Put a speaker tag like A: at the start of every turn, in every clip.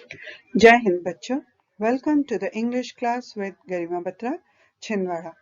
A: जय हिंद बच्चों, welcome to the English class with Garima Batra Chhindwara.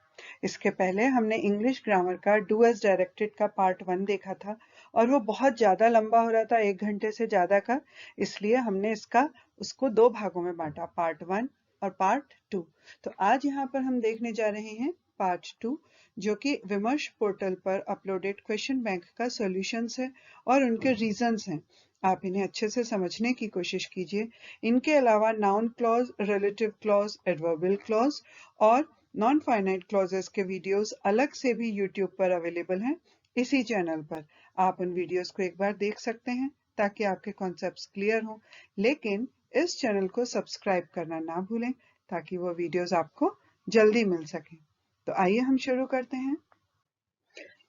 A: इसके पहले हमने इंग्लिश ग्रामर का डू एज डायरेक्टेड का पार्ट 1 देखा था और वो बहुत ज़्यादा लंबा हो रहा था, 1 घंटे से ज़्यादा का, इसलिए हमने उसको 2 भागों में बांटा, पार्ट 1 और पार्ट 2। तो आज यहाँ पर हम देखने जा रहे हैं पार्ट 2, जो कि विमर्श पोर्टल पर अपलोडेड क्वेश्चन बैंक का सॉल्यूशंस है और उनके रीजंस हैं। आप इन्हें अच्छे से समझने की कोशिश कीजिए। इनके अलावा noun clause, relative clause, adverbial clause और नॉन फाइनाइट क्लॉजेस के वीडियोस अलग से भी यूट्यूब पर अवेलेबल हैं इसी चैनल पर। आप उन वीडियोस को एक बार देख सकते हैं ताकि आपके कॉन्सेप्ट्स क्लियर हों, लेकिन इस चैनल को सब्सक्राइब करना ना भूलें ताकि वो वीडियोस आपको जल्दी मिल सके। तो आइए हम शुरू करते हैं।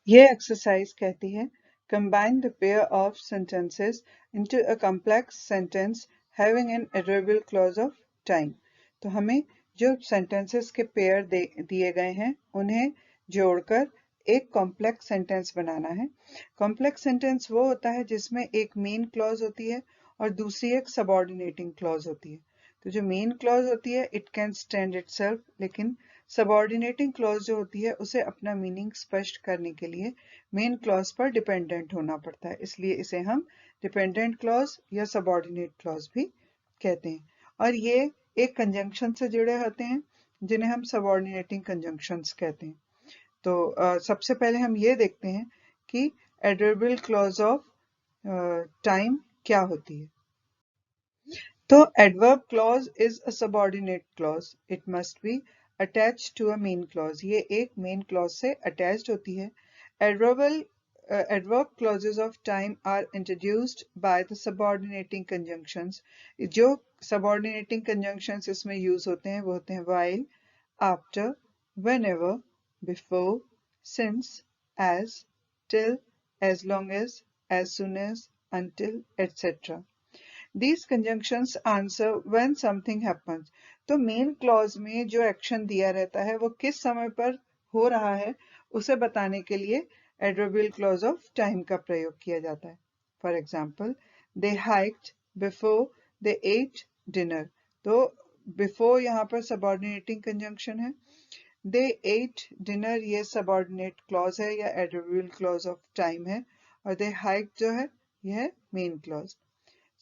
A: ये एक्सरसाइज कहती है combine the pair of sentences into a complex sentence having an adverbial clause of time। तो हमें जो sentences के पेयर दिए गए हैं उन्हें जोड़कर एक कॉम्प्लेक्स सेंटेंस बनाना है। कॉम्प्लेक्स सेंटेंस वो होता है जिसमें एक मेन क्लॉज होती है और दूसरी एक सबऑर्डिनेटिंग क्लॉज होती है। तो जो मेन क्लॉज होती है इट कैन स्टैंड इटसेल्फ, लेकिन सबऑर्डिनेटिंग क्लॉज जो होती है उसे अपना मीनिंग स्पष्ट करने के लिए मेन क्लॉज पर डिपेंडेंट होना पड़ता है, इसलिए इसे हम डिपेंडेंट क्लॉज या सबऑर्डिनेट क्लॉज भी कहते हैं। और ये एक कंजंक्शन से जुड़े होते हैं जिन्हें हम सबऑर्डिनेटिंग कंजंक्शंस कहते हैं। तो सबसे पहले हम ये देखते हैं कि एडवर्बियल क्लॉज ऑफ टाइम क्या होती है। तो adverb clause is a subordinate clause. It must be attached to a main clause. ये एक main clause से attached होती है। Adverb clauses of time are introduced by the subordinating conjunctions. जो subordinating conjunctions इसमें use होते हैं वो होते हैं while, after, whenever, before, since, as, till, as long as soon as, until, etc. These conjunctions answer when something happens। तो main clause में जो एक्शन दिया रहता है वो किस समय पर हो रहा है उसे बताने के लिए एडवर्बियल क्लॉज ऑफ टाइम का प्रयोग किया जाता है। For example, they hiked before they at dinner. तो बिफोर यहाँ पर सबऑर्डिनेटिंग कंजंक्शन है, दे एट डिनर ये सबऑर्डिनेट क्लॉज है या एडवर्बियल क्लॉज ऑफ टाइम है, और दे हाइक जो है यह है मेन क्लॉज।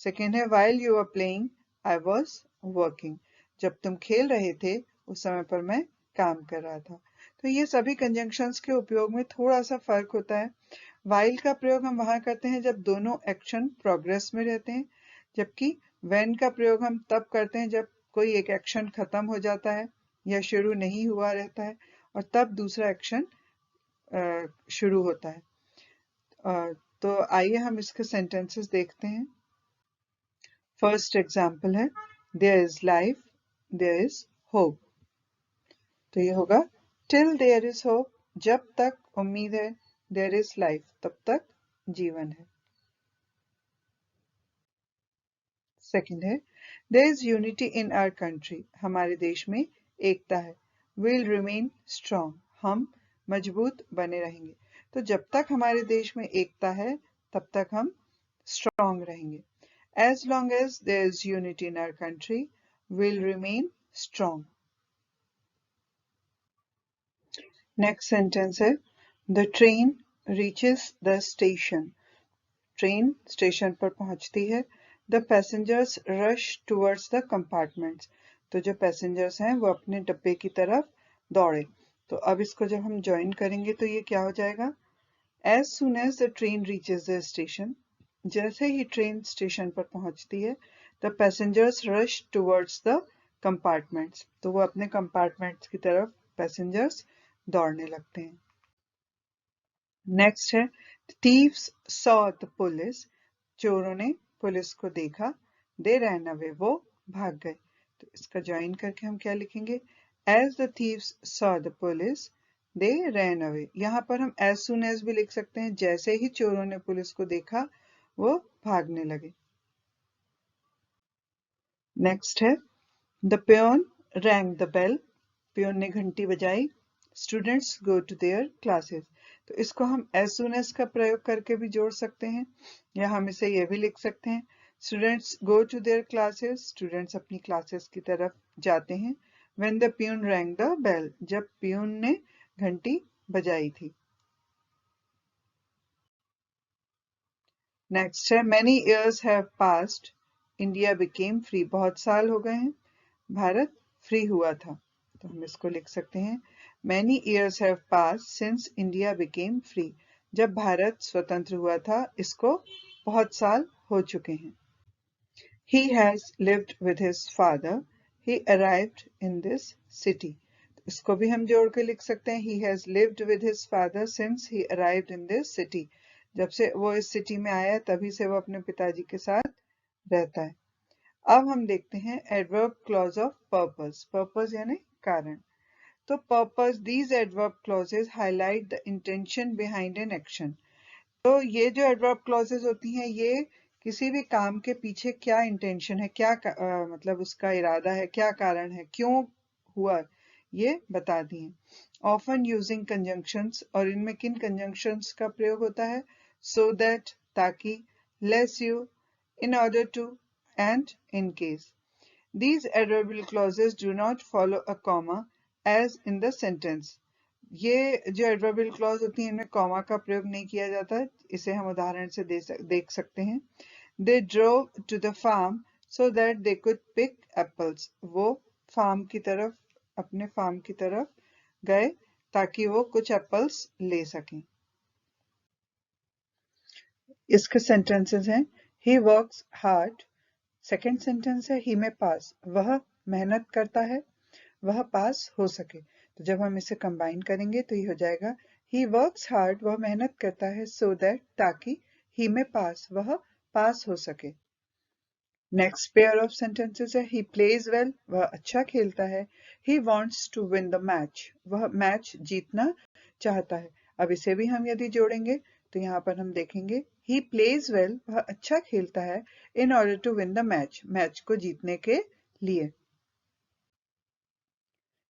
A: सेकेंड है while you were playing I was working। जब तुम खेल रहे थे उस समय पर मैं काम कर रहा था। तो ये सभी कंजंक्शंस के उपयोग में थोड़ा सा फर्क होता है। while का प्रयोग हम वहां करते हैं जब दोनों एक्शन प्रोग्रेस में रहते हैं, जबकि when का प्रयोग हम तब करते हैं जब कोई एक एक्शन खत्म हो जाता है या शुरू नहीं हुआ रहता है और तब दूसरा एक्शन शुरू होता है। तो आइए हम इसके सेंटेंसेस देखते हैं। फर्स्ट एग्जाम्पल है there is life, there is hope. तो ये होगा टिल देयर इज होप, जब तक उम्मीद है, देयर इज लाइफ, तब तक जीवन है। सेकंड है there is unity in our country, हमारे देश में एकता है। विल रिमेन स्ट्रांग, हम मजबूत बने रहेंगे। तो जब तक हमारे देश में एकता है तब तक हम स्ट्रांग रहेंगे। As long as there is unity in our country, we'll remain strong. Next sentence है the train reaches the station। Train station पर पहुंचती है। The passengers rush towards the compartments। तो जो पैसेंजर्स हैं वो अपने डब्बे की तरफ दौड़े। तो अब इसको जब हम ज्वाइन करेंगे तो ये क्या हो जाएगा? As soon as the train reaches the station, जैसे ही ट्रेन स्टेशन पर पहुंचती है, the passengers rush towards the compartments. तो वो अपने कंपार्टमेंट्स की तरफ पैसेंजर्स दौड़ने लगते हैं। नेक्स्ट है थीव्स सॉ द पुलिस। चोरों ने पुलिस को देखा। दे रैन अवे, वो भाग गए। तो इसका ज्वाइन करके हम क्या लिखेंगे? As the thieves saw the police they ran away. यहाँ पर हम एज सुन एज भी लिख सकते हैं, जैसे ही चोरों ने पुलिस को देखा वो भागने लगे। नेक्स्ट है the peon rang the bell. Peon ने घंटी बजाई। Students go to their classes. तो इसको हम एज सुन एज का प्रयोग करके भी जोड़ सकते हैं, या हम इसे ये भी लिख सकते हैं Students go to their classes. Students अपनी classes की तरफ जाते हैं. When the peon rang the bell. जब peon ने घंटी बजाई थी. Next है many years have passed. India became free. बहुत साल हो गए हैं. भारत फ्री हुआ था. तो हम इसको लिख सकते हैं Many years have passed since India became free. जब भारत स्वतंत्र हुआ था, इसको बहुत साल हो चुके हैं. He has lived with his father. He arrived in this city. इसको भी हम जोड़ के लिख सकते हैं He has lived with his father since he arrived in this city. जब से वो इस सिटी में आया तभी से वो अपने पिताजी के साथ रहता है. अब हम देखते हैं adverb clause of purpose. Purpose यानी कारण. तो purpose, these adverb clauses highlight the intention behind an action. तो ये जो एडवर्ब क्लॉजेस होती हैं, ये किसी भी काम के पीछे क्या इंटेंशन है, क्या मतलब उसका इरादा है, क्या कारण है, क्यों हुआ, ये बताती हैं. Often using conjunctions. और इनमें किन कंजंक्शंस का प्रयोग होता है? सो दैट, ताकि, less you, in order to, and in case. These adverbial clauses do not follow a comma as in the sentence. ये जो adverbial clause होती हैं इनमें कॉमा का प्रयोग नहीं किया जाता. इसे हम उदाहरण से देख सकते हैं. They drove to the farm so that they could pick apples. वो फार्म की तरफ, अपने फार्म की तरफ गए ताकि वो कुछ एप्पल्स ले सकें. इसके सेंटेंसेस हैं He works hard. Second sentence है He में पास. वह मेहनत करता है, वह पास हो सके. तो जब हम इसे कंबाइन करेंगे तो ये हो जाएगा He works hard. वह मेहनत करता है so that, ताकि, He में पास, वह पास हो सके. नेक्स्ट पेयर ऑफ सेंटेंसेस है He plays well. वह अच्छा खेलता है. He wants to win the match. वह मैच जीतना चाहता है. अब इसे भी हम यदि जोड़ेंगे तो यहाँ पर हम देखेंगे He plays well. वह अच्छा खेलता है in order to win the match. Match को जीतने के लिए.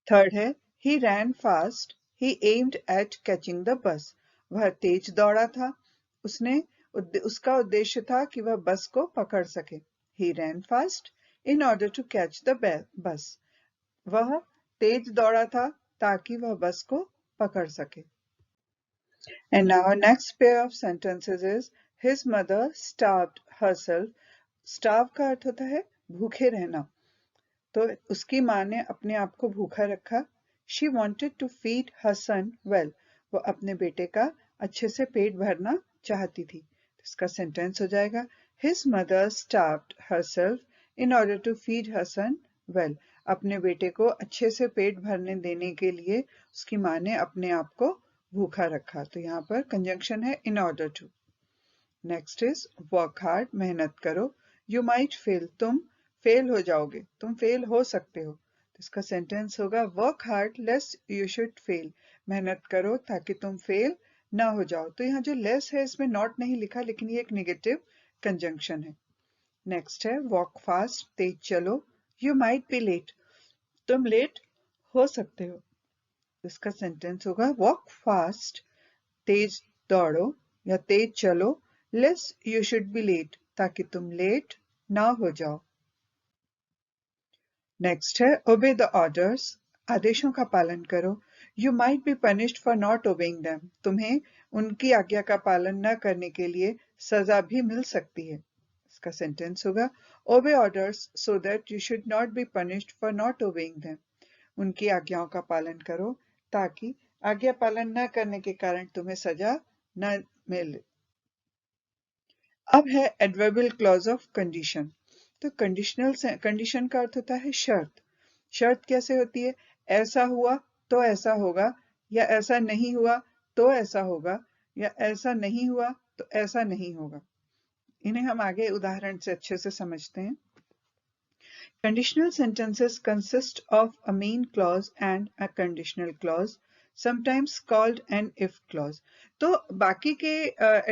A: थर्ड है He ran fast. He aimed at catching the bus. वह तेज दौड़ा था. उसका उद्देश्य था कि वह बस को पकड़ सके. He ran fast in order to catch the bus. वह तेज दौड़ा था ताकि वह बस को पकड़ सके. And now our next pair of sentences is His mother starved herself. Starve का अर्थ होता है भूखे रहना. तो उसकी माँ ने अपने आप को भूखा रखा. She wanted to feed her son well. वो अपने बेटे का अच्छे से पेट भरना चाहती थी. इसका सेंटेंस हो जाएगा His mother starved herself in order to feed her son well. अपने बेटे को अच्छे से पेट भरने देने के लिए उसकी माँ ने अपने आप को भूखा रखा. तो यहाँ पर कंजंक्शन है in order to. Next is work hard. मेहनत करो. You might fail. तुम फेल हो जाओगे, तुम फेल हो सकते हो. तो इसका सेंटेंस होगा work hard lest you should fail. मेहनत करो ताकि तुम फेल ना हो जाओ. तो यहाँ जो लेस है इसमें नॉट नहीं लिखा, लेकिन ये एक नेगेटिव कंजंक्शन है. नेक्स्ट है वॉक फास्ट. तेज चलो. You might be late. तुम लेट हो सकते हो. इसका सेंटेंस होगा वॉक फास्ट, तेज दौड़ो या तेज चलो, lest you should be late, ताकि तुम लेट ना हो जाओ. नेक्स्ट है ओबे द ऑर्डर्स. आदेशों का पालन करो. You might B punished for not obeying them. तुम्हें उनकी आज्ञा का पालन न करने के लिए सजा भी मिल सकती है. इसका सेंटेंस होगा obey orders so that you should not be punished for not obeying them. उनकी आज्ञाओं का पालन करो ताकि आज्ञा पालन न करने के कारण तुम्हें सजा न मिले. अब है एडवर्बियल क्लॉज ऑफ कंडीशन. तो कंडीशन का अर्थ होता है शर्त. शर्त कैसे होती है? ऐसा हुआ तो ऐसा होगा, या ऐसा नहीं हुआ तो ऐसा होगा, या ऐसा नहीं हुआ तो ऐसा नहीं होगा. इन्हें हम आगे उदाहरण से अच्छे से समझते हैं. Conditional sentences consist of a main clause and a conditional clause, sometimes called an if clause. तो बाकी के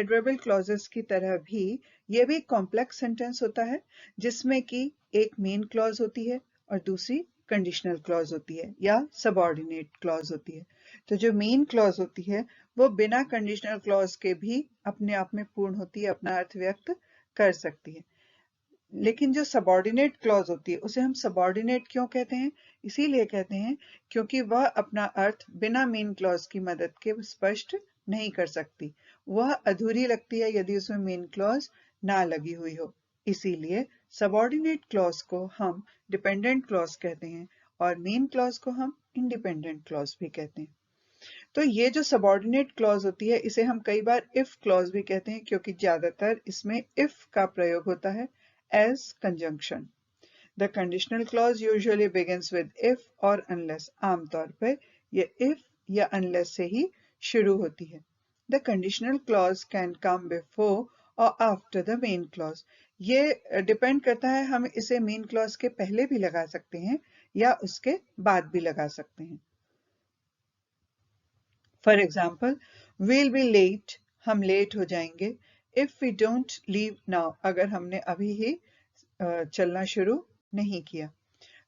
A: adverbial clauses की तरह भी ये भी complex sentence होता है जिसमें कि एक main clause होती है और दूसरी conditional clause होती है या subordinate clause होती है. तो जो main clause होती है वो बिना conditional clause के भी अपने आप में पूर्ण होती है, अपना अर्थ व्यक्त कर सकती है. लेकिन जो सबऑर्डिनेट क्लॉज होती है उसे हम सबऑर्डिनेट क्यों कहते हैं? इसीलिए कहते हैं क्योंकि वह अपना अर्थ बिना मेन क्लॉज की मदद के स्पष्ट नहीं कर सकती। वह अधूरी लगती है यदि उसमें मेन क्लॉज ना लगी हुई हो। इसीलिए सबऑर्डिनेट क्लॉज को हम डिपेंडेंट क्लॉज कहते हैं और मेन क्लॉज को हम इंडिपेंडेंट क्लॉज भी कहते हैं। तो ये जो सबऑर्डिनेट क्लॉज होती है इसे हम कई बार इफ क्लॉज भी कहते हैं क्योंकि ज्यादातर इसमें इफ का प्रयोग होता है as conjunction. The conditional clause usually begins with if or unless. आमतौर पर ये if या unless से ही शुरू होती है. The conditional clause can come before or after the main clause. ये डिपेंड करता है, हम इसे मेन क्लॉज के पहले भी लगा सकते हैं या उसके बाद भी लगा सकते हैं. For example, we'll be late. हम लेट हो जाएंगे. If we don't leave now. अगर हमने अभी ही चलना शुरू नहीं किया.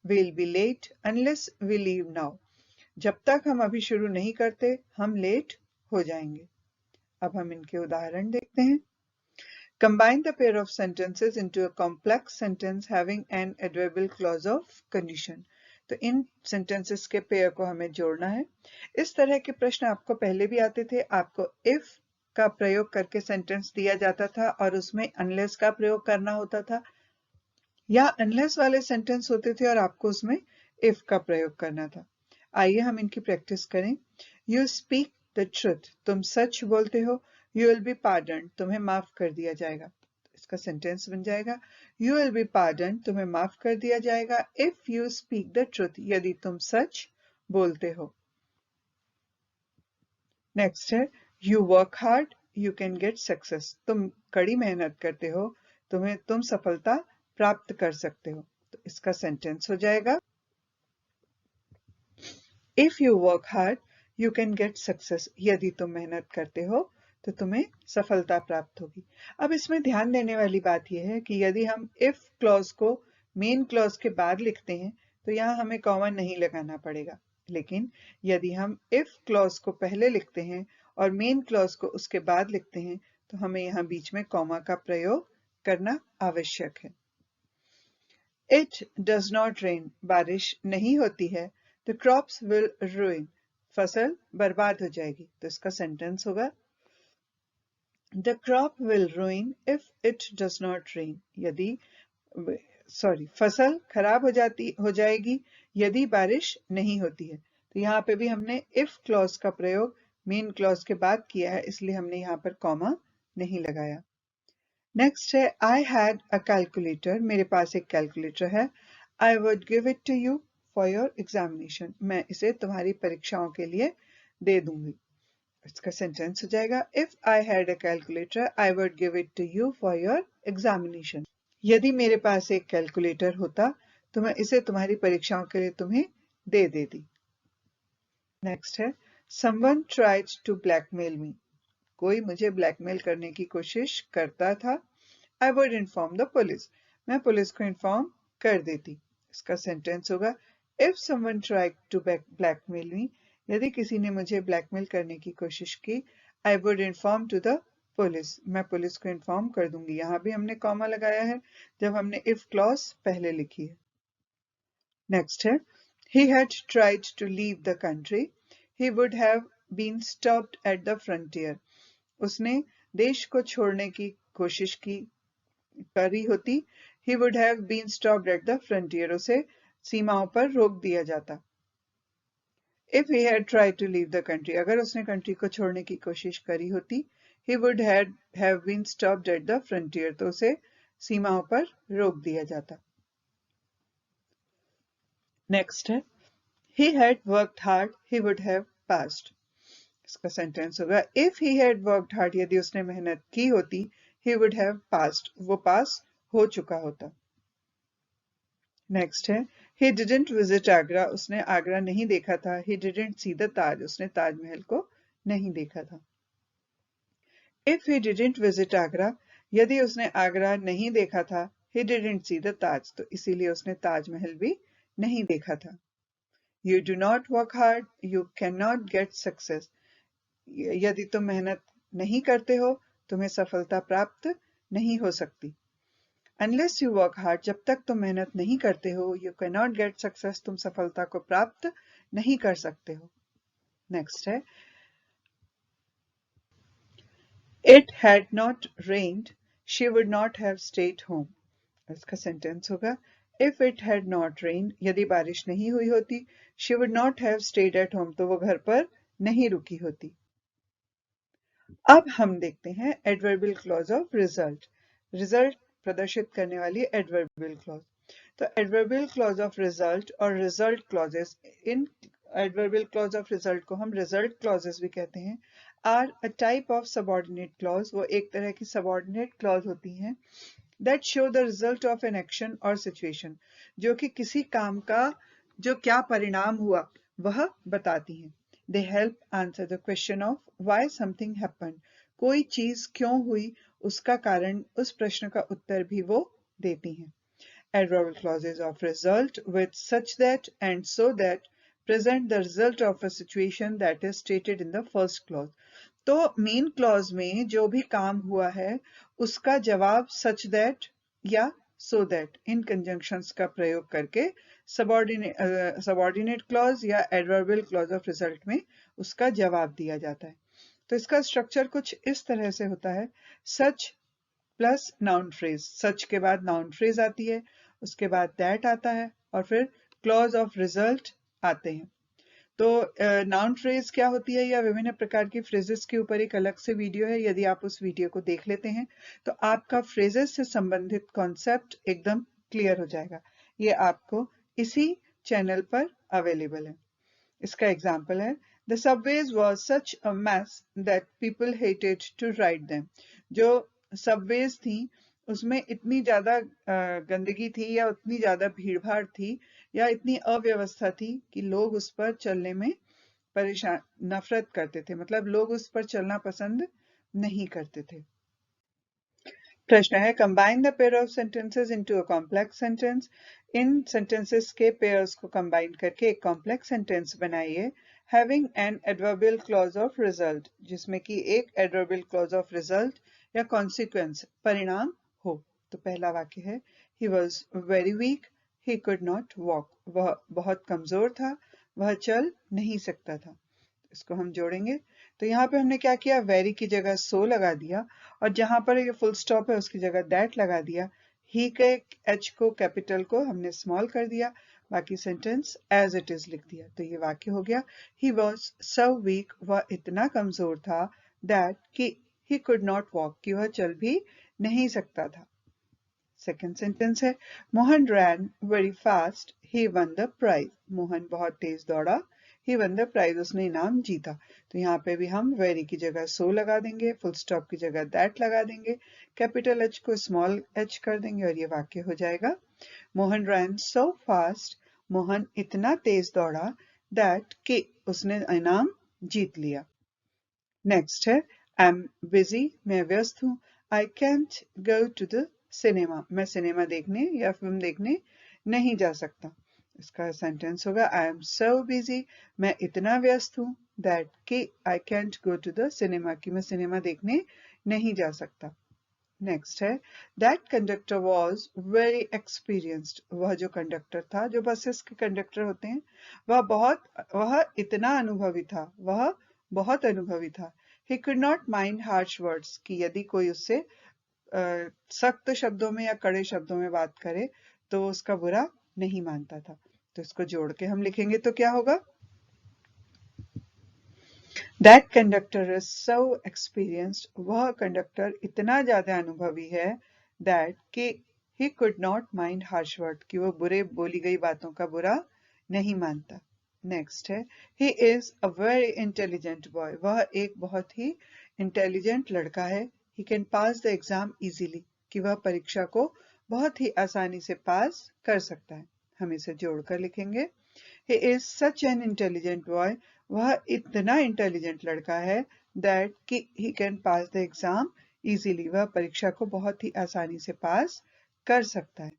A: We'll be late unless we leave now. जब तक हम अभी शुरू नहीं करते हम लेट हो जाएंगे. अब हम इनके उदाहरण देखते हैं. Combine the pair of sentences into a complex sentence having an adverbial clause of condition. तो इन sentences के पेयर को हमें जोड़ना है. इस तरह के प्रश्न आपको पहले भी आते थे. आपको if का प्रयोग करके सेंटेंस दिया जाता था और उसमें unless का प्रयोग करना होता था, या अनलेस वाले सेंटेंस होते थे और आपको उसमें इफ का प्रयोग करना था. आइए हम इनकी प्रैक्टिस करें. You speak the truth. तुम सच बोलते हो. You will be pardon. तुम्हें माफ कर दिया जाएगा. इसका सेंटेंस बन जाएगा यू विल बी पार्डन. तुम्हें माफ कर दिया जाएगा if you speak the truth. यदि तुम सच बोलते हो. नेक्स्ट है you work hard. You can get success. तुम कड़ी मेहनत करते हो. तुम सफलता प्राप्त कर सकते हो. तो इसका सेंटेंस हो जाएगा if you work hard you can get success. यदि तुम मेहनत करते हो तो तुम्हें सफलता प्राप्त होगी. अब इसमें ध्यान देने वाली बात यह है कि यदि हम इफ क्लॉज को मेन क्लॉज के बाद लिखते हैं तो यहाँ हमें कॉमा नहीं लगाना पड़ेगा. लेकिन यदि हम इफ क्लॉज को पहले लिखते हैं और मेन क्लॉज को उसके बाद लिखते हैं तो हमें यहाँ बीच में कॉमा का प्रयोग करना आवश्यक है. It does not rain. बारिश नहीं होती है. The crops will ruin. फसल बर्बाद हो जाएगी. तो इसका सेंटेंस होगा The crop will ruin if it does not rain. फसल खराब हो जाएगी यदि बारिश नहीं होती है. तो यहाँ पे भी हमने if क्लॉज का प्रयोग मेन क्लॉज के बाद किया है, इसलिए हमने यहाँ पर कॉमा नहीं लगाया. नेक्स्ट है I had a calculator. मेरे पास एक कैलकुलेटर है. I would give it to you for your examination. मैं इसे तुम्हारी परीक्षाओं के लिए दे दूंगी. इसका सेंटेंस हो जाएगा If I had a calculator, I would give it to you for your examination. यदि मेरे पास एक कैलकुलेटर होता तो मैं इसे तुम्हारी परीक्षाओं के लिए तुम्हें दे देती. नेक्स्ट है Someone tried to blackmail me. कोई मुझे ब्लैकमेल करने की कोशिश करता था. I would inform the police. मैं पुलिस को इन्फॉर्म कर देती. इसका सेंटेंस होगा If someone tried to blackmail me. यदि किसी ने मुझे ब्लैकमेल करने की कोशिश की I would inform to the police. मैं पुलिस को इन्फॉर्म कर दूंगी. यहाँ भी हमने कॉमा लगाया है जब हमने if क्लॉज पहले लिखी है. नेक्स्ट है He had tried to leave the country. He would have been stopped at the frontier. उसने देश को छोड़ने की कोशिश करी होती. He would have been stopped at the frontier. उसे सीमाओं पर रोक दिया जाता. If he had tried to leave the country. अगर उसने कंट्री को छोड़ने की कोशिश करी होती he would have been stopped at the frontier. तो उसे सीमाओं पर रोक दिया जाता. नेक्स्ट है He had worked hard. He would have passed. इसका सेंटेंस होगा If he had worked hard. यदि उसने मेहनत की होती he would have passed. वो पास हो चुका होता. नेक्स्ट है He didn't visit Agra. उसने आगरा नहीं देखा था. He didn't see the Taj. उसने ताजमहल को नहीं देखा था. If he didn't visit Agra. यदि उसने आगरा नहीं देखा था he didn't see the Taj. तो इसीलिए उसने ताजमहल भी नहीं देखा था. You do not work hard. You cannot get success. यदि तुम मेहनत नहीं करते हो तुम्हें सफलता प्राप्त नहीं हो सकती. अनलेस यू वर्क हार्ड, जब तक तुम मेहनत नहीं करते हो, you can not get success, तुम सफलता को प्राप्त नहीं कर सकते हो। नेक्स्ट है, it had not rained she would not have stayed home. इसका सेंटेंस होगा, इफ इट हैड नॉट रेन्ड, यदि बारिश नहीं हुई होती, she would not have stayed at home, तो वो घर पर नहीं रुकी होती। अब हम देखते हैं adverbial clause of result. Result प्रदर्शित करने वाली एडवर्बियल क्लॉज। तो एडवर्बियल क्लॉज ऑफ रिजल्ट और रिजल्ट क्लॉजेस, इन एडवर्बियल क्लॉज ऑफ रिजल्ट को हम रिजल्ट क्लॉजेस भी कहते हैं, are a type of subordinate clause. वो एक तरह की सबऑर्डिनेट क्लॉज होती हैं that show the result of an action or situation, जो कि किसी काम का जो क्या परिणाम हुआ वह बताती हैं। They help answer the question of why something happened, कोई चीज क्यों हुई उसका कारण, उस प्रश्न का उत्तर भी वो देती हैं। Adverbial clauses of result with such that and so that present the result of a situation that is stated in the first clause. तो मेन क्लॉज में जो भी काम हुआ है उसका जवाब सच दैट या सो दैट इन कंजंक्शंस का प्रयोग करके सबऑर्डिनेट क्लॉज या एडवर्बियल क्लॉज ऑफ रिजल्ट में उसका जवाब दिया जाता है। तो इसका स्ट्रक्चर कुछ इस तरह से होता है, सच प्लस नाउन फ्रेज, सच के बाद नाउन फ्रेज आती है, उसके बाद दैट आता है और फिर क्लॉज ऑफ रिजल्ट आते हैं। तो नाउन फ्रेज क्या होती है या विभिन्न प्रकार की फ्रेजेस के ऊपर एक अलग से वीडियो है, यदि आप उस वीडियो को देख लेते हैं तो आपका फ्रेजेस से संबंधित कॉन्सेप्ट एकदम क्लियर हो जाएगा। ये आपको इसी चैनल पर अवेलेबल है। इसका एग्जाम्पल है, the subways was such a mess that people hated to ride them. जो सबवेज थी उसमें इतनी ज्यादा गंदगी थी या उतनी ज्यादा भीड़ भाड़ थी या इतनी अव्यवस्था थी कि लोग उस पर चलने में परेशान नफरत करते थे, मतलब लोग उस पर चलना पसंद नहीं करते थे। प्रश्न है, combine the pair of sentences into a complex sentence. In sentences के पेयर्स को कंबाइन करके एक कॉम्प्लेक्स सेंटेंस बनाइए, having an adverbial clause of result, जिसमें कि एक एडवर्बियल क्लॉज ऑफ रिजल्ट या कॉन्सिक्वेंस परिणाम हो। तो पहला वाक्य है, he was very weak he could not walk, वह बहुत कमजोर था, वह चल नहीं सकता था। इसको हम जोड़ेंगे तो यहाँ पे हमने क्या किया, वेरी की जगह सो लगा दिया और जहां पर ये फुल स्टॉप है उसकी जगह दैट लगा दिया। ही के एच को कैपिटल को हमने स्मॉल कर दिया, बाकी सेंटेंस एज इट इज लिख दिया। तो ये वाक्य हो गया, ही वॉज सो वीक, वह इतना कमजोर था, दैट कि ही कुड नॉट वॉक, कि वह चल भी नहीं सकता था। सेकेंड सेंटेंस है, Mohan ran very fast he won the prize, Mohan बहुत तेज दौड़ा, ही वन द प्राइज, उसने इनाम जीता। तो यहाँ पे भी हम वेरी की जगह सो लगा देंगे, फुल स्टॉप की जगह दैट लगा देंगे, कैपिटल एच को स्मॉल एच कर देंगे और ये वाक्य हो जाएगा, मोहन रैन सो फास्ट, मोहन इतना तेज दौड़ा, दैट कि उसने इनाम जीत लिया। नेक्स्ट है, आई एम बिजी, मैं व्यस्त हूँ, I can't go to the cinema, मैं सिनेमा देखने या फिल्म देखने नहीं जा सकता। इसका सेंटेंस होगा, आई एम सो बिजी, मैं इतना व्यस्त हूँ, दैट कि I can't go to the cinema, कि मैं सिनेमा देखने नहीं जा सकता। नेक्स्ट है, that conductor was very experienced, वह जो कंडक्टर था, जो बसेस के कंडक्टर होते हैं, वह इतना अनुभवी था, वह बहुत अनुभवी था। He could not mind harsh words, कि यदि कोई उससे सख्त शब्दों में या कड़े शब्दों में बात करे तो उसका बुरा नहीं मानता था। तो इसको जोड़ के हम लिखेंगे तो क्या होगा, that conductor is so experienced, वह कंडक्टर इतना ज्यादा अनुभवी है, दैट कि he could not mind harsh word, कि वो बुरे बोली गई बातों का बुरा नहीं मानता। नेक्स्ट है, he is a very intelligent boy, वह एक बहुत ही इंटेलिजेंट लड़का है, he can pass the exam easily, कि वह परीक्षा को बहुत ही आसानी से पास कर सकता है। हम इसे जोड़कर लिखेंगे, he is such an intelligent boy, वह इतना इंटेलिजेंट लड़का है, that कि he can pass the exam easily, वह परीक्षा को बहुत ही आसानी से पास कर सकता है।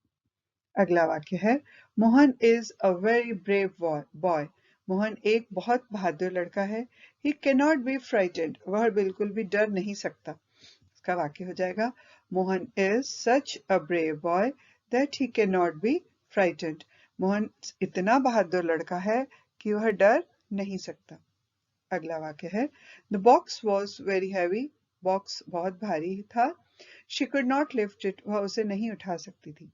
A: अगला वाक्य है, Mohan is a very brave boy, Mohan एक बहुत बहादुर लड़का है, he cannot be frightened, वह बिल्कुल भी डर नहीं सकता। इसका वाक्य हो जाएगा, Mohan is such a brave boy that he cannot be frightened. Mohan इतना बहादुर लड़का है कि वह डर नहीं सकता। अगला वाक्य है The box was very heavy. Box बहुत भारी था। She could not lift it. वह उसे नहीं उठा सकती थी।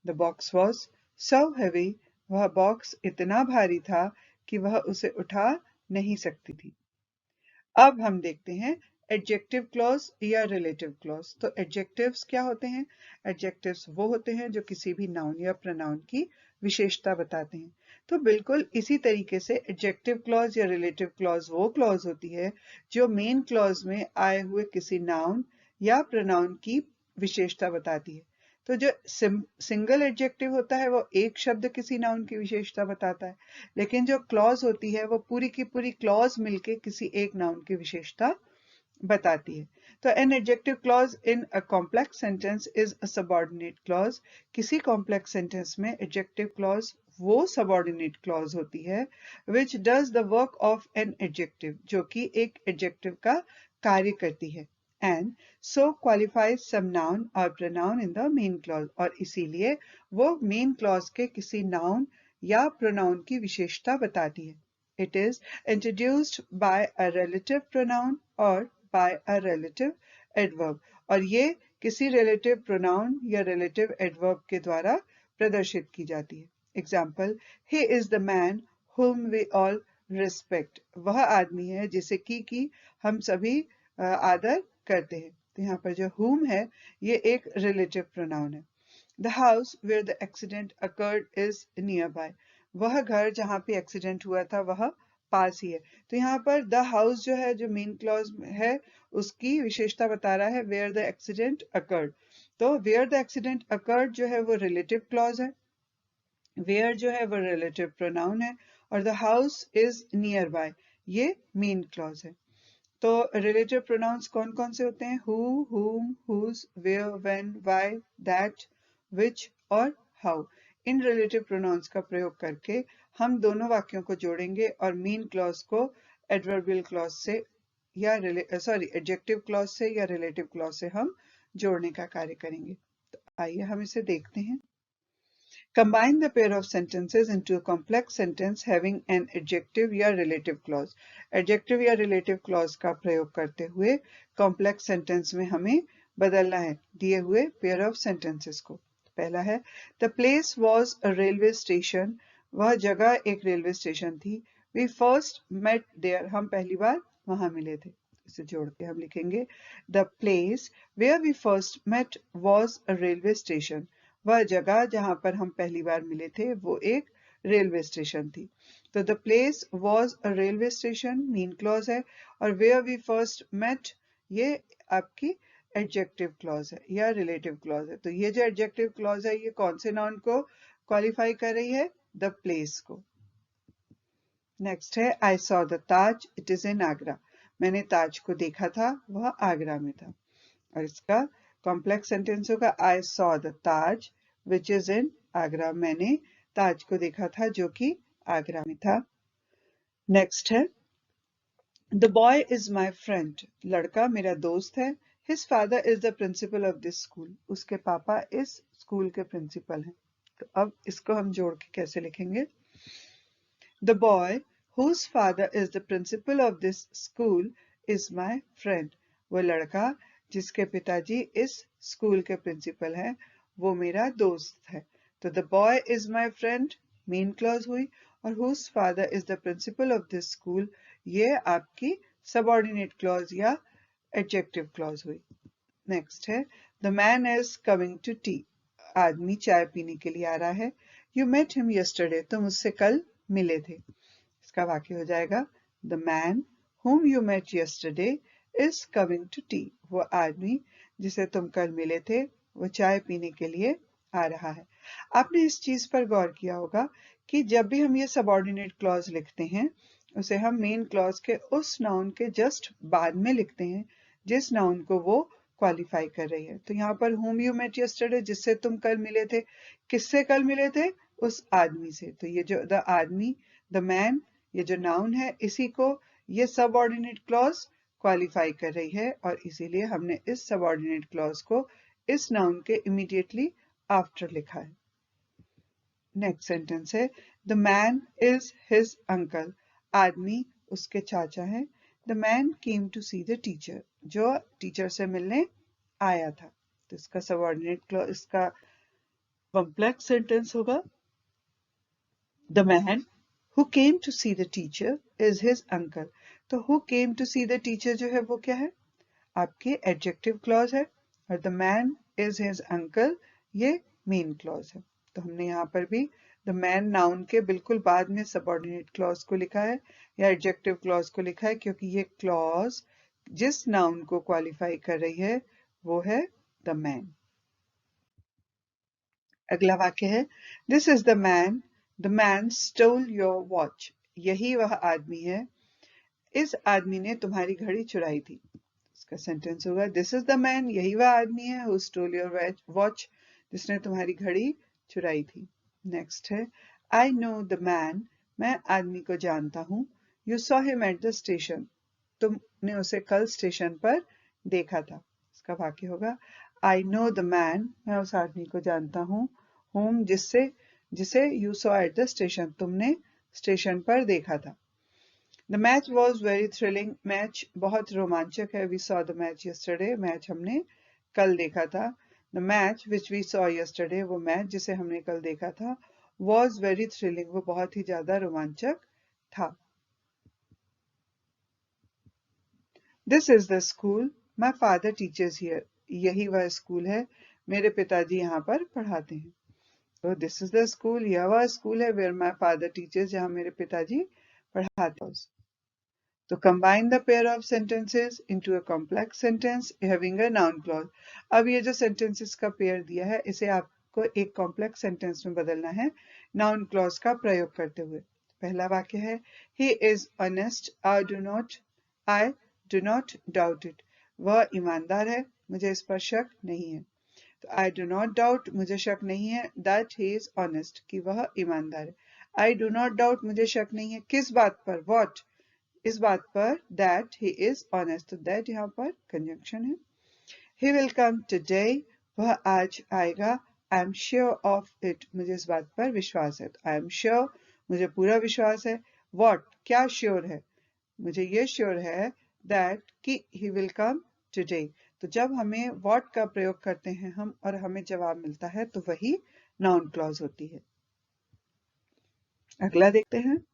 A: The box was so heavy. वह बॉक्स इतना भारी था कि वह उसे उठा नहीं सकती थी। अब हम देखते हैं एडजेक्टिव क्लॉज या रिलेटिव क्लॉज। तो एडजेक्टिव्स क्या होते हैं? एडजेक्टिव्स वो होते हैं जो किसी भी नाउन या प्रोनाउन की विशेषता बताते हैं। तो बिल्कुल इसी तरीके से एडजेक्टिव क्लॉज या रिलेटिव क्लॉज वो क्लॉज होती है जो मेन क्लॉज में आए हुए किसी नाउन या प्रोनाउन की विशेषता बताती है। तो जो सिंगल एडजेक्टिव होता है वो एक शब्द किसी नाउन की विशेषता बताता है, लेकिन जो क्लॉज होती है वो पूरी की पूरी क्लॉज मिलके किसी एक नाउन की विशेषता बताती है। तो an adjective clause in a complex sentence is a subordinate clause. किसी कॉम्प्लेक्स सेंटेंस में एडजेक्टिव क्लॉज वो सबऑर्डिनेट क्लॉज होती है which does the work of an adjective, जो कि एक एडजेक्टिव का कार्य करती है। And so qualifies some noun और pronoun in the main clause, और इसीलिए वो मेन क्लॉज के किसी नाउन या प्रोनाउन की विशेषता बताती है। It is introduced by a relative pronoun or by a relative adverb, और ये किसी relative pronoun या relative adverb के द्वारा प्रदर्शित की जाती है। Example, he is the man whom we all respect. वह आदमी है जिसे की हम सभी आदर करते हैं। तो यहाँ पर जो whom है ये एक relative pronoun है। The house where the accident occurred is nearby. वह घर जहाँ पे एक्सीडेंट हुआ था वह पास ही है। तो यहाँ पर द हाउस जो है, जो मेन क्लॉज है, उसकी विशेषता बता रहा है वेयर द एक्सीडेंट अकर्ड। तो वेयर द एक्सीडेंट अकर्ड जो है वो रिलेटिव क्लॉज है, वेयर जो है वो रिलेटिव प्रोनाउन है, और the house is near by ये मेन क्लॉज है। तो रिलेटिव प्रोनाउंस कौन कौन से होते हैं? Who, whom, whose, where, when, why, that, which और how। इन रिलेटिव प्रोनाउंस का प्रयोग करके हम दोनों वाक्यों को जोड़ेंगे और मेन क्लॉज को एडवर्बियल क्लॉज से या एडजेक्टिव क्लॉज से या रिलेटिव क्लॉज से हम जोड़ने का कार्य करेंगे। तो आइए हम इसे देखते हैं। Combine the pair of sentences into a complex sentence having an adjective या relative clause. Adjective या relative clause का प्रयोग करते हुए complex sentence में हमें बदलना है दिए हुए pair of sentences को। पहला है The place was a railway station. वह जगह एक रेलवे स्टेशन थी। We first met there. हम पहली बार वहां मिले थे। इसे जोड़ के हम लिखेंगे The place where we first met was a railway station. वह जगह जहां पर हम पहली बार मिले थे वो एक रेलवे स्टेशन थी। तो the place was a railway station main clause है, और वेयर वी फर्स्ट मेट ये आपकी एडजेक्टिव क्लॉज है या रिलेटिव क्लॉज है। तो ये जो एडजेक्टिव क्लॉज है ये कौन से नाउन को क्वालिफाई कर रही है? द प्लेस को। नेक्स्ट है I saw the Taj, it is in Agra. मैंने ताज को देखा था, वह आगरा में था। और इसका कॉम्प्लेक्स सेंटेंस होगा I saw the Taj which is in Agra. मैंने ताज को देखा था जो कि आगरा में था। नेक्स्ट है the boy is my friend. लड़का मेरा दोस्त है। His father is the principle of this school. उसके पापा इस स्कूल के प्रिंसिपल हैं। तो अब इसको हम जोड़ के कैसे लिखेंगे? The boy whose father is the principal of this school is my friend. वो लड़का जिसके पिताजी इस स्कूल के प्रिंसिपल हैं वो मेरा दोस्त है। तो the boy is my friend main clause हुई, और whose father is the principal of this school ये आपकी सबऑर्डिनेट क्लॉज या एडजेक्टिव क्लॉज हुई। नेक्स्ट है the man is coming to tea. आदमी चाय पीने के लिए आ रहा है। You met him yesterday. तुम उससे कल मिले थे। इसका वाक्य हो जाएगा The man whom you met yesterday is coming to tea. वो आदमी जिसे तुम कल मिले थे वो चाय पीने के लिए आ रहा है। आपने इस चीज पर गौर किया होगा कि जब भी हम ये सबऑर्डिनेट क्लॉज लिखते हैं उसे हम मेन क्लॉज के उस नाउन के जस्ट बाद में लिखते हैं जिस नाउन को वो क्वालिफाई कर रही है। तो यहाँ पर whom you met yesterday जिससे तुम कल मिले थे, किससे कल मिले थे? उस आदमी से। तो ये जो द आदमी, द मैन, ये जो नाउन है इसी को ये सबऑर्डिनेट क्लॉज क्वालिफाई कर रही है और इसीलिए हमने इस सबऑर्डिनेट क्लॉज को इस नाउन के इमीडिएटली आफ्टर लिखा है। नेक्स्ट सेंटेंस है the man is his uncle. आदमी उसके चाचा है। The man came to see the teacher. जो टीचर से मिलने आया था। तो इसका सबऑर्डिनेट क्लॉज, इसका कॉम्प्लेक्स सेंटेंस होगा the man who came to see the teacher is his uncle। तो who came to see the teacher जो है वो क्या है, आपके एडजेक्टिव क्लॉज है, और the man is his uncle ये मेन क्लॉज है। तो हमने यहाँ पर भी the man नाउन के बिल्कुल बाद में सबऑर्डिनेट क्लॉज को लिखा है या एडजेक्टिव क्लॉज को लिखा है, क्योंकि ये क्लॉज जिस नाउन को क्वालिफाई कर रही है वो है the man। अगला वाक्य है this is the man stall your watch. यही वह आदमी है, इस आदमी ने तुम्हारी घड़ी चुराई थी। इसका सेंटेंस होगा दिस इज द मैन, यही वह आदमी है हु स्टोल योर वॉच, जिसने तुम्हारी घड़ी चुराई थी। नेक्स्ट है आई नो द मैन, मैं आदमी को जानता हूँ। You saw him at the station, तुमने उसे कल स्टेशन पर देखा था। इसका वाक्य होगा आई नो द मैन, मैं उस आदमी को जानता हूँ, whom जिसे you saw at the station, तुमने स्टेशन पर देखा था। The match was very thrilling, match बहुत रोमांचक है। We saw the match yesterday, match हमने कल देखा था। The match which we saw yesterday, वो मैच जिसे हमने कल देखा था, वॉज वेरी थ्रिलिंग, वो बहुत ही ज्यादा रोमांचक था। This is the school my father teachers here, यही वह स्कूल है, मेरे पिताजी यहाँ पर पढ़ाते हैं। तो दिस इज द स्कूल, यह वह स्कूल है, वेयर माई फादर टीचर्स, जहाँ मेरे पिताजी पढ़ाते हैं। तो combine the pair of sentences into a complex sentence having a noun clause। अब ये जो sentences का पेयर दिया है इसे आपको एक complex sentence में बदलना है noun clause का प्रयोग करते हुए। पहला वाक्य है he is honest, I do not doubt it। वह ईमानदार है, मुझे इस पर शक नहीं है। तो I do not doubt, मुझे शक नहीं है, that he is honest, कि वह ईमानदार है। I do not doubt, मुझे शक नहीं है किस बात पर, what, इस बात पर that he is honest, तो that यहाँ पर कंजंक्शन है। he will come today, वह आज आएगा। I am sure of it, मुझे इस बात पर विश्वास है। I am sure, मुझे पूरा विश्वास है। what, क्या श्योर है, मुझे ये श्योर है that कि he will come today। तो जब हमें what का प्रयोग करते हैं हम और हमें जवाब मिलता है तो वही नाउन क्लॉज होती है। अगला देखते हैं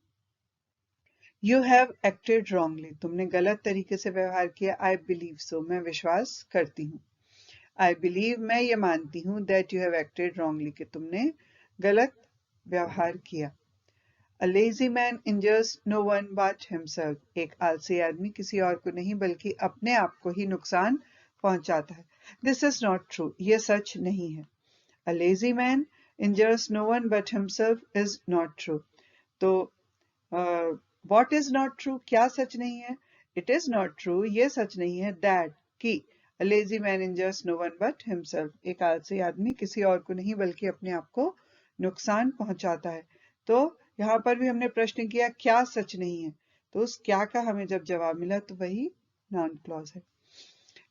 A: You have acted wrongly, तुमने गलत तरीके से व्यवहार किया। I believe so, मैं विश्वास करती हूँ। I believe, मैं ये मानती हूँ that you have acted wrongly, कि तुमने गलत व्यवहार किया। A lazy man injures no one but himself, एक आलसी आदमी किसी और को नहीं बल्कि अपने आप को ही नुकसान पहुंचाता है। This is not true, ये सच नहीं है। A lazy man injures no one but himself is not true। तो What is not true, क्या सच नहीं है? It is not true, ये सच नहीं है that कि a lazy man injures no one but himself, एक आलसी आदमी किसी और को नहीं बल्कि अपने आप को नुकसान पहुंचाता है। तो यहाँ पर भी हमने प्रश्न किया क्या सच नहीं है, तो उस क्या का हमें जब जवाब मिला तो वही नाउन क्लॉज है।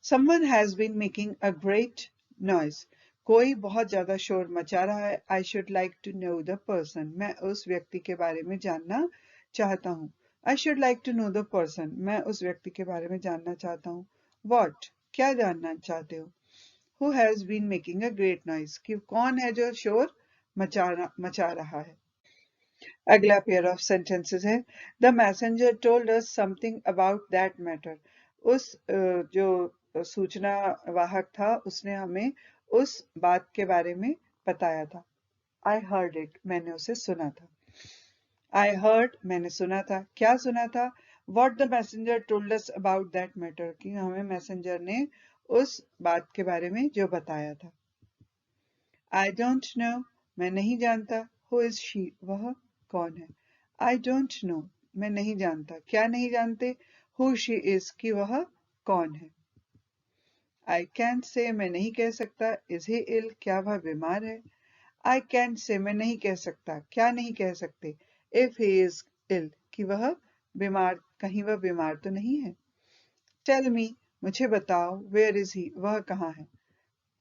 A: Someone has been making a great noise, कोई बहुत ज्यादा शोर मचा रहा है। I should like to know the person, मैं उस व्यक्ति के बारे में जानना चाहता हूँ। I should like to know the person, मैं उस व्यक्ति के बारे में जानना चाहता हूँ। What, क्या जानना चाहते हो? Who has been making a great noise, कि कौन है जो शोर मचा रहा है। अगला पेयर ऑफ सेंटेंसेस है the messenger told us something about that matter. उस जो सूचना वाहक था उसने हमें उस बात के बारे में बताया था। I heard it, मैंने उसे सुना था। I heard, मैंने सुना था। क्या सुना था? What the messenger told us about that matter, कि हमें मैसेंजर ने उस बात के बारे में जो बताया था। I don't know, मैं नहीं जानता। Who is she, वह कौन है? I don't know, मैं नहीं जानता। क्या नहीं जानते? Who she is, कि वह कौन है। I can't say, मैं नहीं कह सकता। Is he ill, क्या वह बीमार है? I can't say, मैं नहीं कह सकता। क्या नहीं कह सकते? If he is ill, कि वह बीमार, कहीं वह बीमार तो नहीं है। टेल मी, मुझे बताओ, वेयर इज ही, वह कहाँ है।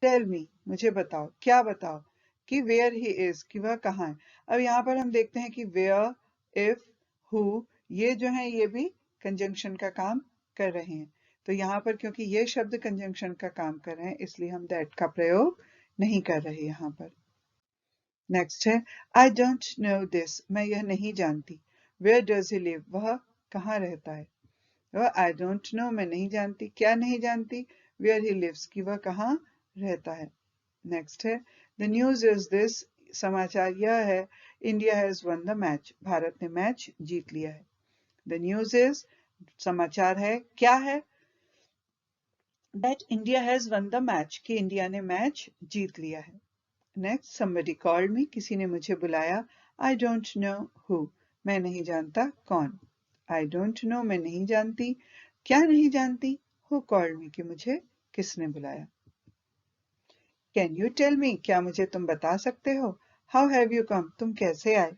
A: टेल मी, मुझे बताओ, क्या बताओ, कि वेयर ही इज, कि वह कहाँ है। अब यहाँ पर हम देखते हैं कि वेयर, इफ, हु, ये जो है ये भी कंजंक्शन का काम कर रहे हैं। तो यहाँ पर क्योंकि ये शब्द कंजंक्शन का काम कर रहे हैं इसलिए हम दैट का प्रयोग नहीं कर रहे यहाँ पर। नेक्स्ट है आई डोंट नो दिस, मैं यह नहीं जानती। वेयर डज ही लिव, वह कहाँ रहता है। वह आई डोंट नो, मैं नहीं जानती, क्या नहीं जानती, वेयर ही लिव्स, कि वह कहाँ रहता है। नेक्स्ट है द न्यूज इज दिस, समाचार यह है, India has one the match, Bharat ने मैच जीत लिया है। द न्यूज इज, समाचार है, क्या है, that India has one the match, कि इंडिया ने मैच जीत लिया है। नेक्स्ट somebody called me, किसी ने मुझे बुलाया। I don't know who, मैं नहीं जानता कौन। I don't know, मैं नहीं जानती, क्या नहीं जानती, who called me, कि मुझे किसने बुलाया। Can you tell me, क्या मुझे तुम बता सकते हो। How have you come, तुम कैसे आए।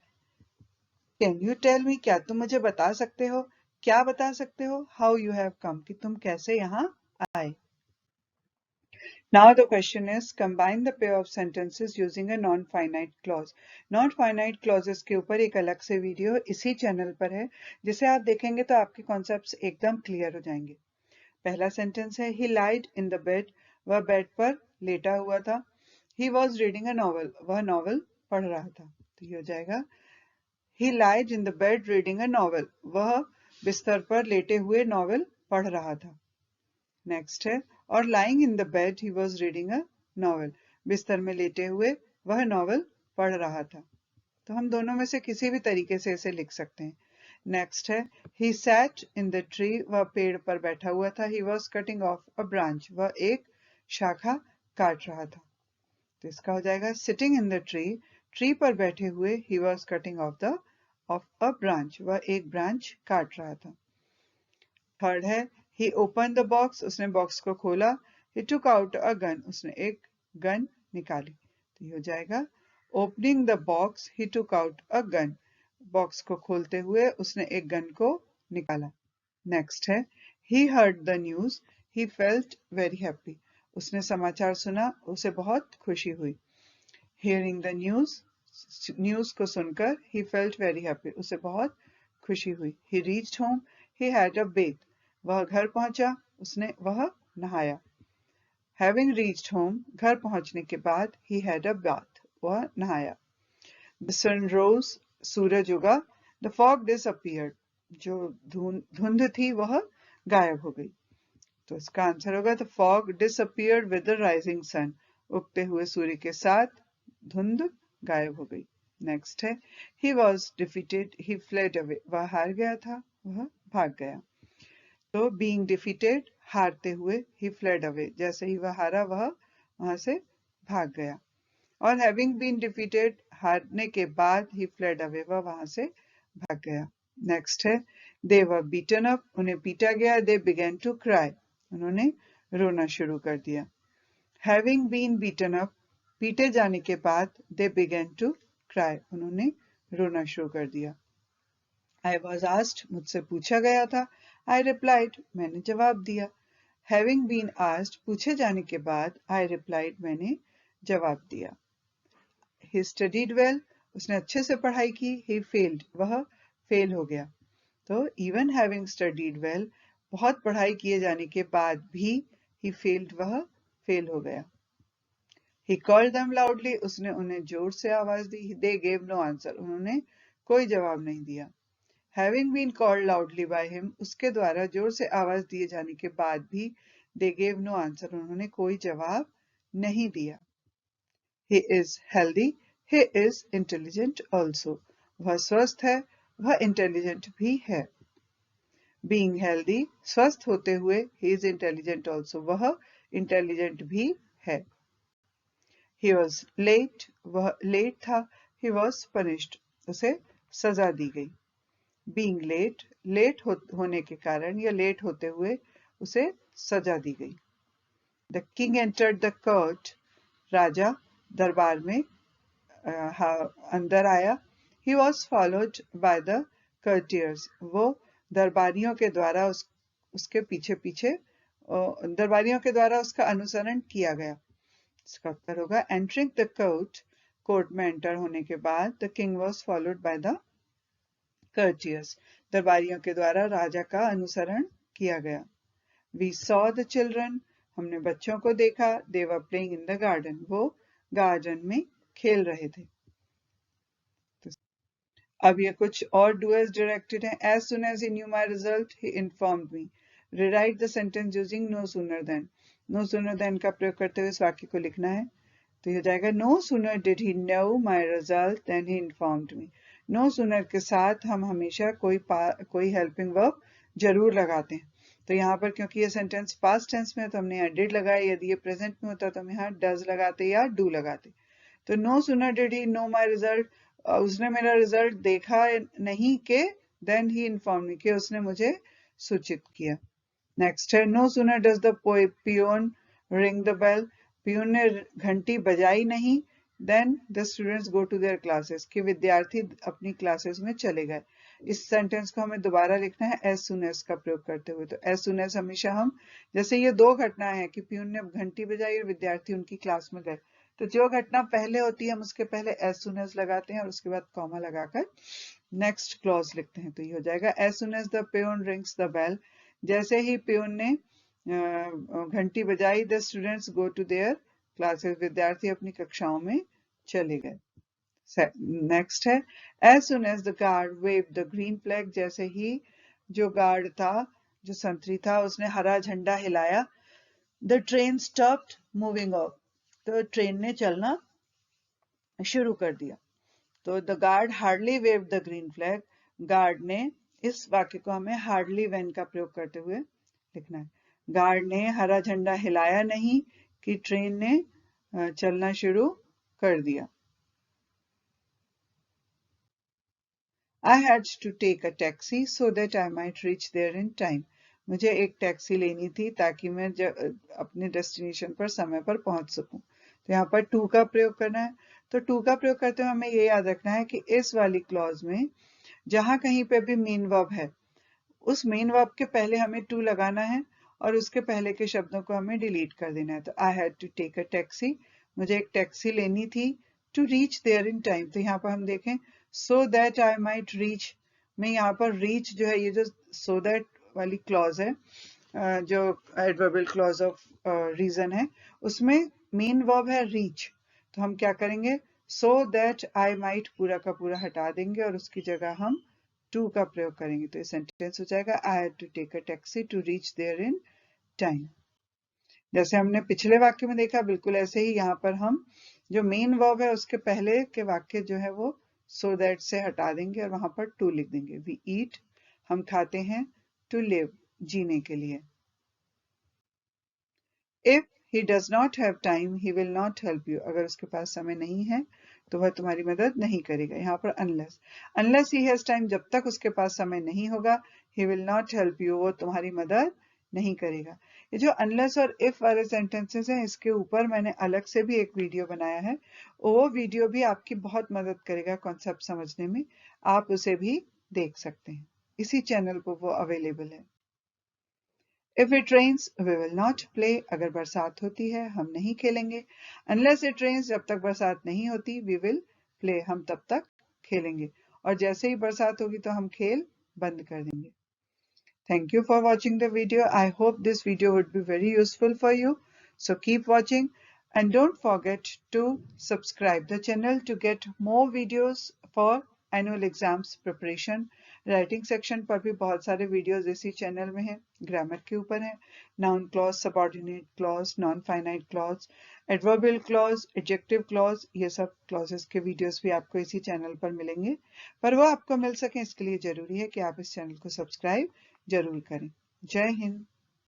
A: Can you tell me, क्या तुम मुझे बता सकते हो, क्या बता सकते हो। How you have come, कि तुम कैसे यहाँ आए। Now the question is combine the pair of sentences using a non-finite clause. Non-finite clauses के ऊपर एक अलग से वीडियो इसी चैनल पर है जिसे आप देखेंगे तो आपके कॉन्सेप्ट्स एकदम क्लियर हो जाएंगे। पहला सेंटेंस है he lied in the bed, वह बेड पर लेटा हुआ था। He was reading a novel, वह नॉवल पढ़ रहा था। तो ये हो जाएगा he lied in the bed reading a novel, वह बिस्तर पर लेटे हुए नॉवल पढ़ रहा था। नेक्स्ट है और lying in the bed he was reading a novel, बिस्तर में लेटे हुए वह नॉवल पढ़ रहा था। तो हम दोनों में से किसी भी तरीके से इसे लिख सकते हैं। नेक्स्ट है he sat in the tree, वह पेड़ पर बैठा हुआ था। he was cutting off a branch, वह एक शाखा काट रहा था। तो इसका हो जाएगा sitting in the tree, tree पर बैठे हुए he was cutting off a branch, वह एक ब्रांच काट रहा था। थर्ड है he opened the box, उसने बॉक्स को खोला। he took out a gun, उसने एक गन निकाली। तो ये हो जाएगा opening the box he took out a gun, box को खोलते हुए उसने एक गन को निकाला। नेक्स्ट है he heard the news, he felt very happy, उसने समाचार सुना, उसे बहुत खुशी हुई। hearing the news, न्यूज को सुनकर he felt very happy, उसे बहुत खुशी हुई। he reached home, he had a bath, वह घर पहुंचा, वह नहाया। having reached home, घर पहुंचने के बाद he had a bath, वह नहाया। the sun rose, सूरज उगा। the fog disappeared, जो धुंध थी वह गायब हो गई। तो इसका आंसर होगा the fog disappeared with the rising sun, उगते हुए सूर्य के साथ धुंध गायब हो गई। नेक्स्ट है he was defeated, he fled away, वह हार गया था, वह भाग गया। तो being defeated, हारते हुए, he fled away, जैसे ही वह हारा वह वहां से भाग गया। और having been defeated, हारने के बाद he fled away, वह वहां से भाग गया। नेक्स्ट है they were beaten up, उन्हें पीटा गया। they began to cry, उन्होंने रोना शुरू कर दिया। having been beaten up, पीटे जाने के बाद they began to cry, उन्होंने रोना शुरू कर दिया। I was asked, मुझसे पूछा गया था। I replied, मैंने जवाब दिया। Having been asked, पूछे जाने के बाद I replied, मैंने जवाब दिया। He studied well, उसने अच्छे से पढ़ाई की। He failed, वह फेल हो गया। तो even having studied well, बहुत पढ़ाई किए जाने के बाद भी he failed, वह फेल हो गया। He called them loudly, उसने उन्हें जोर से आवाज दी। They gave no answer, उन्होंने कोई जवाब नहीं दिया। Having been called loudly by him, उसके द्वारा जोर से आवाज दिए जाने के बाद भी they gave no answer, उन्होंने कोई जवाब नहीं दिया। He is healthy, he is intelligent also, वह स्वस्थ है, वह intelligent भी है। Being healthy, स्वस्थ होते हुए, he is intelligent also, वह intelligent भी है। He was late, वह late था। He was punished, उसे सजा दी गई। being late, होने के कारण या लेट होते हुए उसे सजा दी गई। The king entered the court, राजा दरबार में अंदर आया। He was followed by the courtiers, वो दरबारियों के द्वारा उसके पीछे पीछे दरबारियों के द्वारा उसका अनुसरण किया गया। इसका उत्तर होगा एंटरिंग द कोर्ट में एंटर होने के बाद the king was followed by the courtiers, दरबारियों के द्वारा राजा का अनुसरण किया गया। वी सॉ द चिल्ड्रन, हमने बच्चों को देखा। They were playing in the garden, वो गार्डन में खेल रहे थे। अब ये कुछ और डूएस डायरेक्टेड हैं। As soon as he knew my result he informed me. Rewrite the sentence using no sooner than. No sooner than का प्रयोग करते हुए इस वाक्य को लिखना है। तो ये हो जाएगा no sooner did he know my result then he informed me. No sooner के साथ हम हमेशा कोई हेल्पिंग वर्ब जरूर लगाते हैं। तो यहाँ पर क्योंकि ये सेंटेंस पास्ट टेंस में है तो हमने यहाँ डिड लगाया। यदि ये प्रेजेंट में होता तो हम यहाँ डज लगाते या डू लगाते। तो no sooner did he know my result, उसने मेरा रिजल्ट देखा नहीं के देन ही इन्फॉर्म मी, के उसने मुझे सूचित किया। नेक्स्ट है no sooner does the peon ring the bell, peon ने घंटी बजाई नहीं then the students go to their classes, कि विद्यार्थी अपनी क्लासेस में चले गए। इस सेंटेंस को हमें दोबारा लिखना है एज सुन एज का प्रयोग करते हुए। तो एज सुन एज हमेशा हम, जैसे ये दो घटनाएं हैं कि पियोन ने घंटी बजाई और विद्यार्थी उनकी क्लास में गए, तो जो घटना पहले होती है हम उसके पहले एज सुन एज लगाते हैं और उसके बाद कॉमा लगाकर नेक्स्ट क्लॉज लिखते हैं। तो ये हो जाएगा as soon as the peon rings the bell, जैसे ही पियोन ने घंटी बजाई the students go to their classes, विद्यार्थी अपनी कक्षाओं में चले गए। नेक्स्ट है as soon as the guard wave the green flag, जैसे ही जो गार्ड था, जो संतरी था, उसने हरा झंडा हिलाया। The train stopped moving of, तो ट्रेन ने चलना शुरू कर दिया। तो the guard hardly waived the green flag, guard ने, इस वाक्य को हमें हार्डली वेन का प्रयोग करते हुए लिखना है। गार्ड ने हरा झंडा हिलाया नहीं कि ट्रेन ने चलना शुरू कर दिया। I had to take a taxi so that I might reach there in time. मुझे एक टैक्सी लेनी थी ताकि मैं अपने डेस्टिनेशन पर समय पर पहुंच सकूं। तो यहाँ पर टू का प्रयोग करना है। तो टू का प्रयोग करते हुए हमें ये याद रखना है कि इस वाली क्लॉज में जहां कहीं पे भी मेन वर्ब है, उस मेन वर्ब के पहले हमें टू लगाना है और उसके पहले के शब्दों को हमें डिलीट कर देना है। तो I had to take a taxi, मुझे एक टैक्सी लेनी थी। To reach there in time, तो यहाँ पर हम देखें so that I might reach में, यहाँ पर रीच जो है, ये जो सो दैट वाली क्लॉज है, जो एडवर्बियल क्लॉज ऑफ रीजन है, उसमें मेन वर्ब है रीच। तो हम क्या करेंगे, सो दैट आई माइट पूरा का पूरा हटा देंगे और उसकी जगह हम टू का प्रयोग करेंगे। तो ये सेंटेंस हो जाएगा I had to take a taxi to reach there in time. जैसे हमने पिछले वाक्य में देखा, बिल्कुल ऐसे ही यहाँ पर हम जो मेन वर्ब है उसके पहले के वाक्य जो है वो सो दैट से हटा देंगे और वहां पर टू लिख देंगे। वी ईट, हम खाते हैं। टू लिव, जीने के लिए। If he does not have time he will not help you, अगर उसके पास समय नहीं है तो वह तुम्हारी मदद नहीं करेगा। यहाँ पर अनलेस ही हैज टाइम, जब तक उसके पास समय नहीं होगा, he will not help you, वो तुम्हारी मदद नहीं करेगा। ये जो अनलेस और इफ वाले सेंटेंसेस हैं, इसके ऊपर मैंने अलग से भी एक वीडियो बनाया है। वो वीडियो भी आपकी बहुत मदद करेगा कॉन्सेप्ट समझने में, आप उसे भी देख सकते हैं। इसी चैनल पर वो अवेलेबल है। If it rains, we will not play. अगर बरसात होती है हम नहीं खेलेंगे। Unless it rains, जब तक बरसात नहीं होती, we will play, हम तब तक खेलेंगे। और जैसे ही बरसात होगी तो हम खेल बंद कर देंगे। Thank you for watching the video. I hope this video would be very useful for you. So keep watching and don't forget to subscribe the channel to get more videos for annual exams preparation. Writing section पर भी बहुत सारे videos इसी channel में हैं, grammar के ऊपर हैं, noun clause, subordinate clause, non finite clause, adverbial clause, adjective clause, ये सब क्लॉजेस के वीडियोस भी आपको इसी चैनल पर मिलेंगे। पर वो आपको मिल सके इसके लिए जरूरी है कि आप इस चैनल को सब्सक्राइब जरूर करें। जय हिंद।